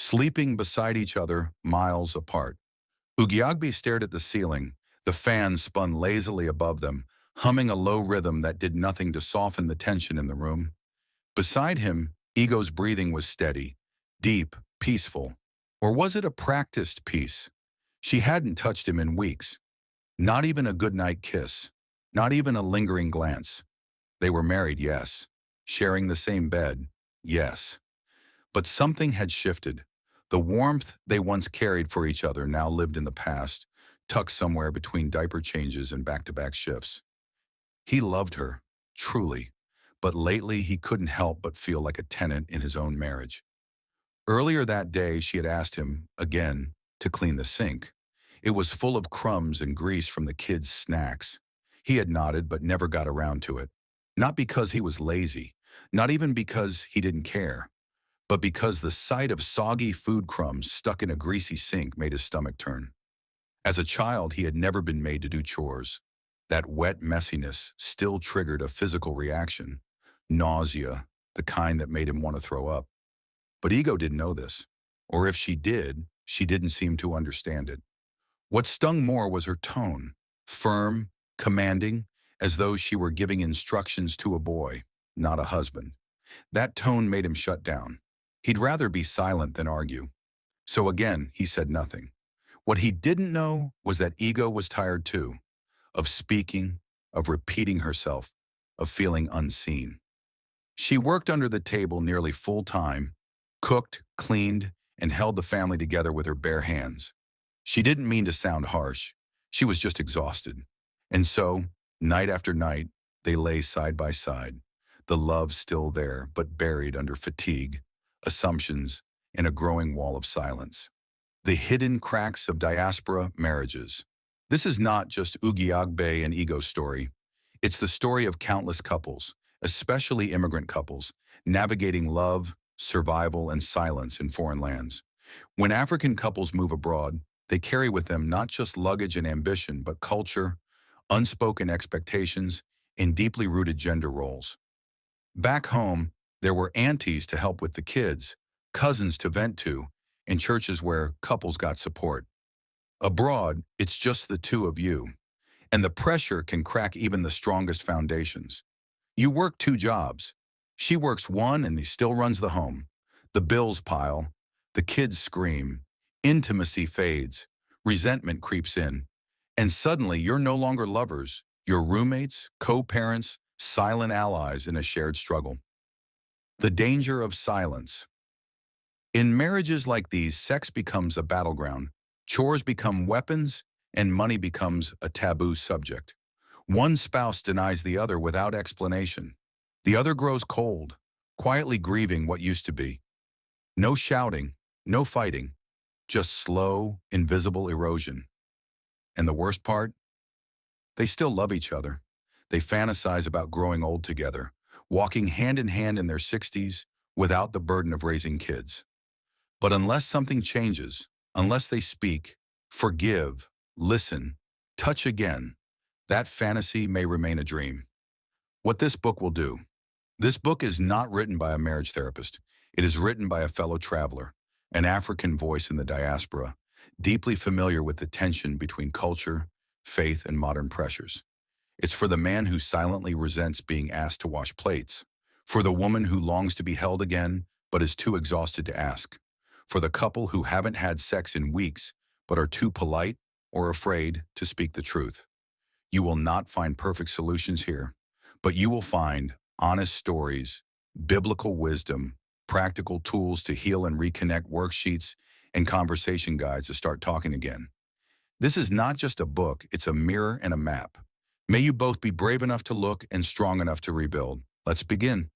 sleeping beside each other miles apart. Ugiagbe stared at the ceiling. The fan spun lazily above them, humming a low rhythm that did nothing to soften the tension in the room. Beside him, Ego's breathing was steady, deep, peaceful. Or was it a practiced peace? She hadn't touched him in weeks. Not even a goodnight kiss. Not even a lingering glance. They were married, yes. Sharing the same bed, yes. But something had shifted. The warmth they once carried for each other now lived in the past, tucked somewhere between diaper changes and back-to-back shifts. He loved her, truly, but lately he couldn't help but feel like a tenant in his own marriage. Earlier that day, she had asked him, again, to clean the sink. It was full of crumbs and grease from the kids' snacks. He had nodded but never got around to it. Not because he was lazy, not even because he didn't care, but because the sight of soggy food crumbs stuck in a greasy sink made his stomach turn. As a child, he had never been made to do chores. That wet messiness still triggered a physical reaction, nausea, the kind that made him want to throw up. But Ego didn't know this, or if she did, she didn't seem to understand it. What stung more was her tone, firm, commanding, as though she were giving instructions to a boy, not a husband. That tone made him shut down. He'd rather be silent than argue. So again, he said nothing. What he didn't know was that Ego was tired too, of speaking, of repeating herself, of feeling unseen. She worked under the table nearly full time, cooked, cleaned, and held the family together with her bare hands. She didn't mean to sound harsh. She was just exhausted. And so, night after night, they lay side by side, the love still there, but buried under fatigue, assumptions, and a growing wall of silence. The hidden cracks of diaspora marriages. This is not just Ugiagbe and Ego's story. It's the story of countless couples, especially immigrant couples, navigating love, survival, and silence in foreign lands. When African couples move abroad, they carry with them not just luggage and ambition, but culture, unspoken expectations, and deeply rooted gender roles. Back home, there were aunties to help with the kids, cousins to vent to, and churches where couples got support. Abroad, it's just the two of you, and the pressure can crack even the strongest foundations. You work two jobs. She works one and he still runs the home. The bills pile, the kids scream, intimacy fades, resentment creeps in, and suddenly you're no longer lovers, you're roommates, co-parents, silent allies in a shared struggle. The danger of silence. In marriages like these, sex becomes a battleground, chores become weapons, and money becomes a taboo subject. One spouse denies the other without explanation. The other grows cold, quietly grieving what used to be. No shouting, no fighting, just slow, invisible erosion. And the worst part? They still love each other. They fantasize about growing old together, walking hand in hand in their 60s without the burden of raising kids. But unless something changes, unless they speak, forgive, listen, touch again, that fantasy may remain a dream. What this book will do. This book is not written by a marriage therapist. It is written by a fellow traveler, an African voice in the diaspora, deeply familiar with the tension between culture, faith, and modern pressures. It's for the man who silently resents being asked to wash plates, for the woman who longs to be held again but is too exhausted to ask, for the couple who haven't had sex in weeks but are too polite or afraid to speak the truth. You will not find perfect solutions here, but you will find honest stories, biblical wisdom, practical tools to heal and reconnect, worksheets, and conversation guides to start talking again. This is not just a book, it's a mirror and a map. May you both be brave enough to look and strong enough to rebuild. Let's begin.